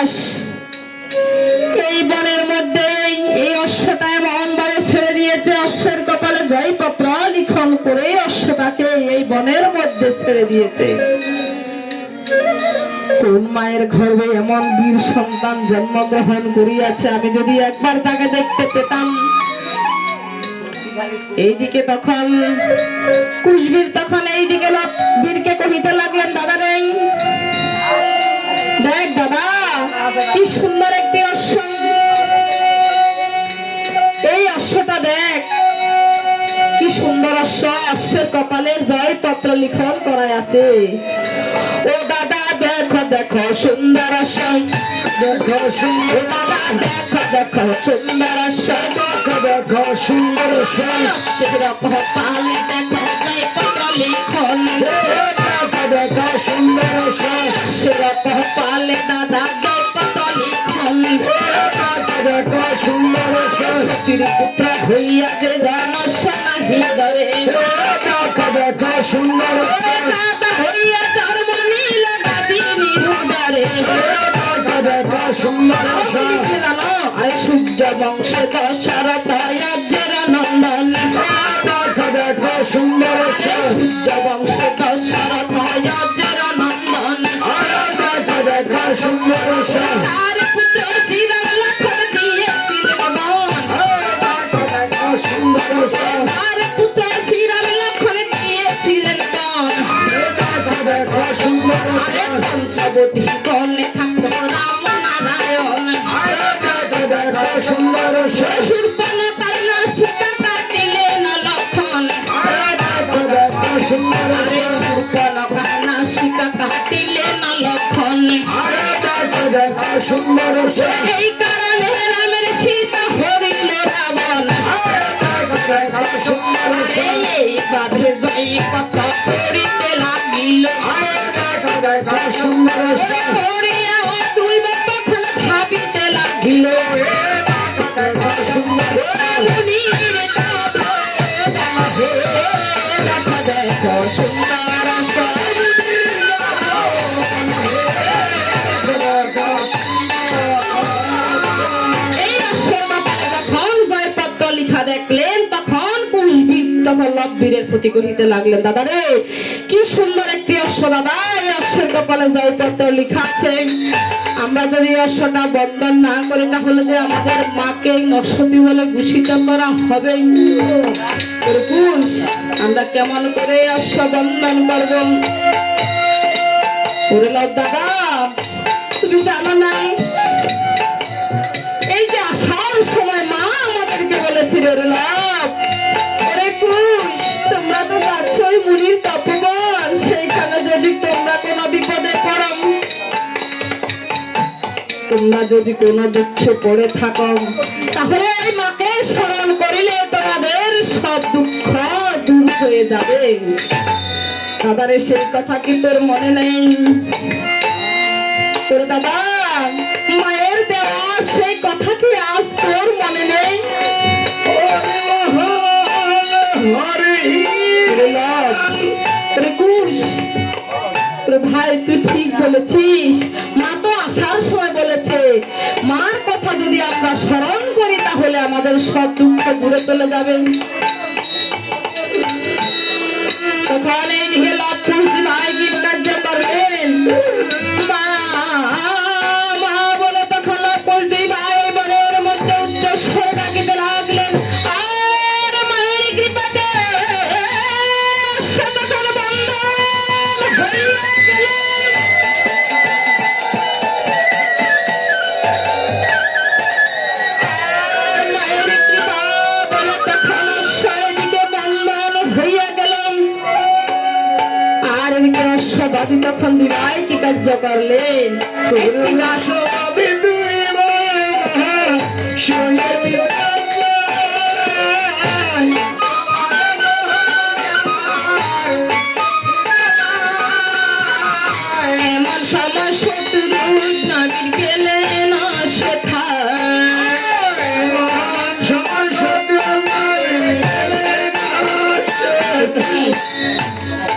বাস। এই বনের মধ্যে এই অশ্বটা এমন ভাবে ছেড়ে দিয়েছে, অশ্বের কপালে জয়পত্র লিখন করে অশ্বটাকে এই বনের মধ্যে ছেড়ে দিয়েছে। কোন মায়ের গর্ভে এমন বীর সন্তান জন্মগ্রহণ করিয়াছে, আমি যদি একবার তাকে দেখতে পেতাম। এইদিকে তখন কুশবীর তখন এইদিকে বীরকে কহিতে লাগলেন, দাদা রে দেখ দাদা, কি সুন্দর একটি অশ্ব, এই অশ্বটা দেখ কি সুন্দর অশ্ব, অশ্বের কপালে জয়পত্র লিখন করা আছে। ও দাদা দেখো দেখো সুন্দর অশ্ব, দেখো সুন্দর দাদা, দেখো দেখো সুন্দর অশ্ব, দেখো দেখো সুন্দর অশ্ব, অশ্বের কপালে দেখো জয়পত্র লিখন, দেখো দেখো সুন্দর অশ্ব, অশ্বের কপালে দাদা জয়পত্র লিখন, দেখো সুন্দর অশ্ব, সতীর পুত্র হইয়া যে জনস্ব নাহি ধরে, দেখো দেখো সুন্দর দাদা হইয়া ধর্ম নীল গাদিনী রুদারে, দেখো দেখো সুন্দর জানো আরে সূর্য বংশে দশরথ আজের নন্দন, দেখো দেখো সুন্দর সূর্য বংশে দশরথ আজের নন্দন, দেখো দেখো সুন্দর তার পুত্র শ্রীরাম লক্ষণ দিয়েছিলেন বন, দেখো দেখো সুন্দর তার পুত্র শ্রীরাম লক্ষণ দিয়েছিলেন বন, দেখো দেখো সুন্দর পঞ্চবটী বনে থাকতো রাম নারায়ণ, দেখো দেখো সুন্দর শূর্পণখার নাসিকা কাটিলেন লক্ষণ, দেখো দেখো সুন্দর শূর্পণখার নাসিকা কাটিলেন লক্ষণ, দেখো দেখো সুন্দর এই কারণে রামের সীতা হরিল রাবণ, দেখো দেখো সুন্দর এইভাবে জয়পত্র করিতে লাগিল, দেখো দেখো সুন্দর হরিয়া তুই তখন ভাবিতে লাগিল, দেখো দেখো সুন্দর মুনির তপ, দেখো দেখো সুন্দর দেখলেন তখন কুশবীর তখন লববীরের প্রতি কহিতে লাগলেন, দাদা রে কি সুন্দর একটি অশ্ব দাদা, এই অশ্বের কপালে জয়পত্র লিখা আছে, আমরা যদি অশ্বটা বন্ধন না করি তাহলে যে আমাদের মাকে নসতী বলে ঘোষিত করা হবে। আমরা কেমন করে অশ্ব বন্ধন করব? দাদা তুমি জানো না এই যে আসার সময় মা আমাদেরকে বলেছিল তোমরা তো যাচ্ছ ওই মুনির তপবন, সেইখানে যদি তোমরা কোনো বিপদে পড়ো, তোমরা যদি কোনো দুঃখে পড়ে থাকো তাহলে এই মাকে স্মরণ করিলে তোমাদের সব দুঃখ দূর হয়ে যাবে। দাদারে সেই কথা কি তোর মনে নেই? তোর দাদা মায়ের দেওয়া সেই কথা কি আজ তোর মনে নেই? ভাই তুই ঠিক বলেছিস, মা তো আসার সময় বলেছে মার কথা যদি আমরা স্মরণ করি তাহলে আমাদের সব দুঃখ দূরে চলে যাবে। তখন এইদিকে লক্ষ্মণ ভাই কি কার্য করলেন, মা মা বলে তখন লক্ষ্মণ ভাই বনের মধ্যে উচ্চ স্বরে ডাকিতে লাগলেন, আর মায়ের কৃপাতে তখন দুই ভাই কি কার্য করলেন, এমন সময় শত্রু নাবির গেলেন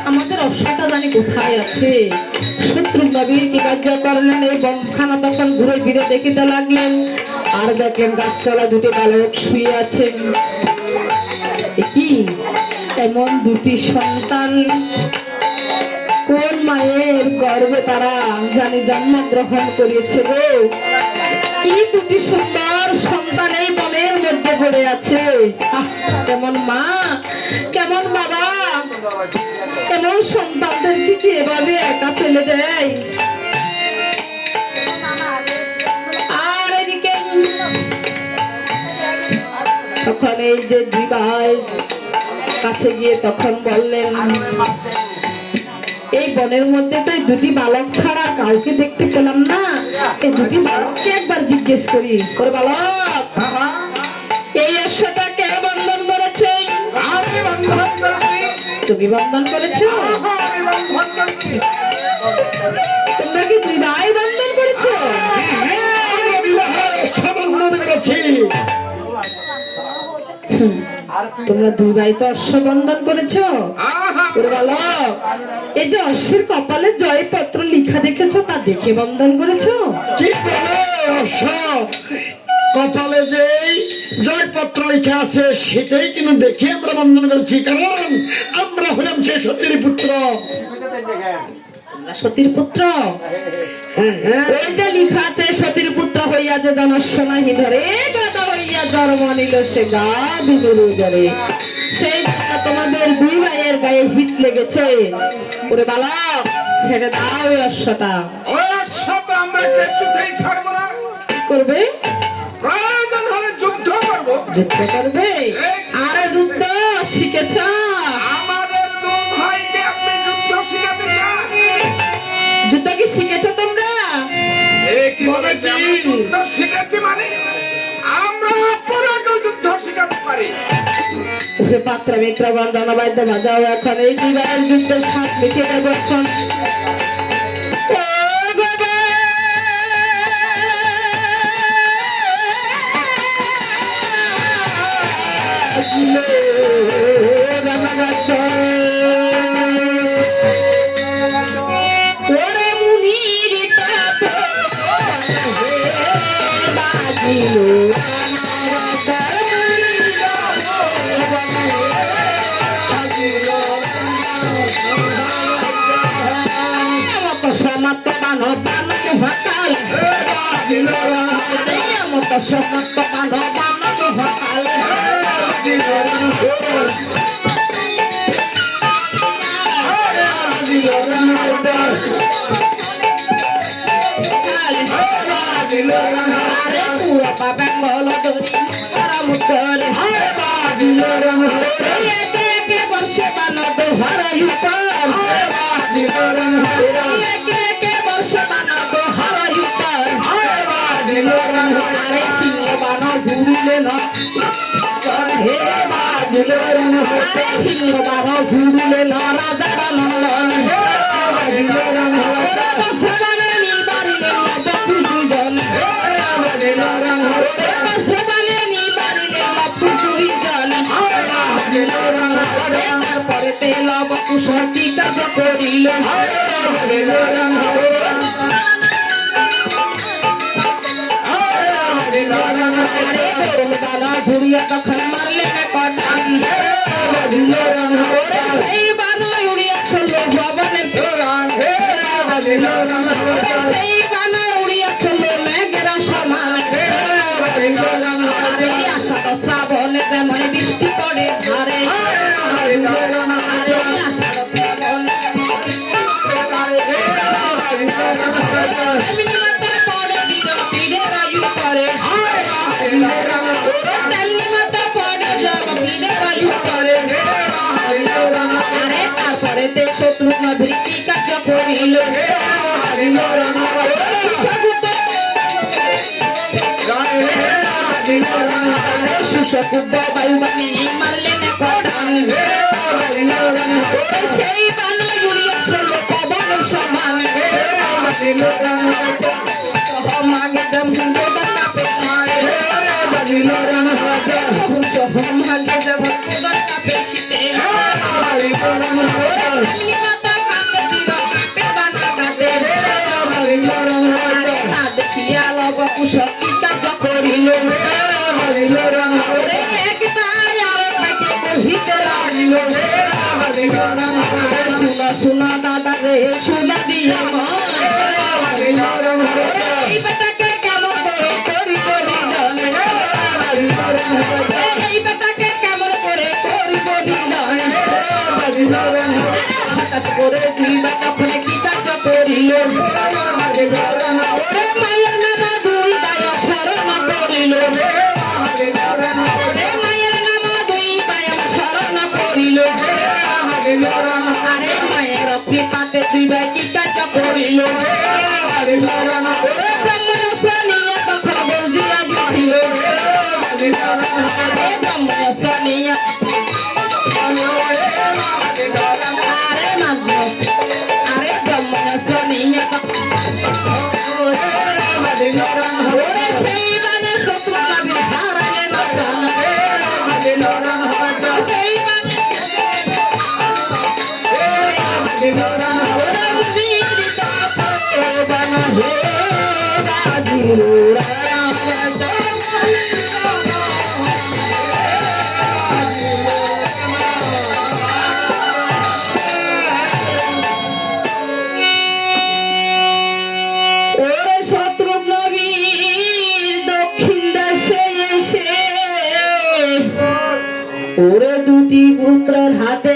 আমাদের অশ্বটা জানি কোথায় আছে? শত্রুঘ্ন বীর কি কার্য করলেন? এই বনখানা তখন ঘুরে ফিরে দেখিতে লাগলেন, আর দেখলেন গাছতলা দুটি বালক শুয়ে আছেন। কি এমন দুটি সন্তান? কোন মায়ের গর্ভে তারা জানি জন্মগ্রহণ করিয়েছে গো? কি দুটি সুন্দর সন্তান এই বনের মধ্যে পড়ে আছে। কেমন মা, কেমন বাবা, কেমন সন্তানদেরকে কি এভাবে একা ফেলে দেয়? আর এদিকে তখন এই যে দুই ভাই কাছে গিয়ে তখন বললেন, এই বনের মধ্যে তো এই দুটি বালক ছাড়া কাউকে দেখতে পেলাম না, এই দুটি বালককে একবার জিজ্ঞেস করি। ওরে বালক, এই অশ্বটা কে বন্ধন করেছে? আমি বন্ধন করেছি। তুমি বন্ধন করেছো? আমি বন্ধন করেছি। তোমরা কি দুই ভাই বন্ধন করেছো? বন্ধন করেছি। তোমরা দুই ভাই তো অশ্ব বন্ধন করেছো। ওরে বালক, এই যে অশ্বের কপালে জয়পত্র লিখা দেখেছো, তা দেখে বন্ধন করেছো? কি বলে অশ্ব কপালে যে জয়পত্র লিখা আছে সেটাই কিন্তু দেখে আমরা বন্ধন করেছি, কারণ আমরা হলাম সে সতীর পুত্র। সতীর পুত্র? ওই যে লিখা আছে সতীর পুত্র হইয়া যে জনস্ব নাহি ধরে, গাদা হইয়া জন্ম নিল সে গা বিনুর উদরে। সেই তোমাদের দুই ভাইয়ের গায়ে হিট লেগেছে। ওরে বালক, ছেড়ে দাও ওই অশ্বটা। ওই অশ্ব তো আমরা কিছুতেই ছাড়বো না। কি করবে? প্রয়োজন হলে যুদ্ধ করবো। যুদ্ধ করবে? আরে যুদ্ধ শিখেছ? আমাদের দু ভাইকে আপনি যুদ্ধ শিখাতে চান? যুদ্ধ কি শিখেছো তোমরা? কি বলে যে আমরা যুদ্ধ শিখেছি মানে আমরা আপনাকে যুদ্ধ শিখাতে পারি। পাত্র মিত্রগণ রণবাদ্য বাজাও, এখন এই দুই ভাইয়ের যুদ্ধের সাথ মিটিয়ে দেব। এখন ওরে মুনির বাজিল সমাপ্ত বানব বানব ভাকাল, সমাপ্ত বানব বানব ভাকাল। বেঙ্গল দরি মুদ্র একে বর্ষে বানব হারাই একে বর্ষে বানব হারাই। আরে সিংহ বান ঝুড়িলে না, হে বাজল সিংহ বান ঝুড়িলে না রাজার নন্দন। তারপরে তেল কুশটি কাজ করিল, ঝুড়িয়া তখন মারলে কটান। সেই বানয় উড়িয়া চলল ভবনের পুরাণ, সেই বানয় উড়িয়া চলল মেঘেরা সমান। আষাঢ় শ্রাবণে তেমন বৃষ্টি পড়ে ধারে, আষাঢ় শ্রাবণে বৃষ্টি পড়ে ধারে। পড়ে বিরতিরে বায়ু করে, তারপরে তে শত্রুঘ্ন ভীতি কার্য করিল। সুশকুব্য বায়ু বাহিনী মারলেন কটান, সেই বানয় উড়িয়া চলল পবন সমান। মাগে দম গোদনা পেছায়, মাগে দম গোদনা পেছিতে। মাতা কাকে দিল কুশল কি কাজ করিল ওরে একবার আর তাকে কহিতে লাগিল শুনো শুনো দাদা রে শুনো দিয়ে এই বেটাকে কেমন করে করি বলিদান এই বেটাকে কেমন করে করি বলিদান হঠাৎ করে দুই বেটা ফোনে কি কাজ করিল ওরে মায়ের নামা দুই বায়া শরণ করিল ওরে মায়ের নামা দুই বায়া শরণ করিল আরে মায়ের কৃপাতে দুই ভাই কি কাজ করিল ওরে ব্রহ্মস্ত্র নিয়ে তখন গর্জিয়া জুটিল আরে ব্রহ্মস্ত্র নিয়ে আরে মাঝে আরে ব্রহ্মস্ত্র নিয়ে ওরে সেই মানে শত্রু নবী হারালে মাথান সেই মানে ওরে জীবিত বানা হে বাজিরা ওরে শত্রু নবীর দক্ষিণ দেশে এসে ওরে দুটি পুত্রের হাতে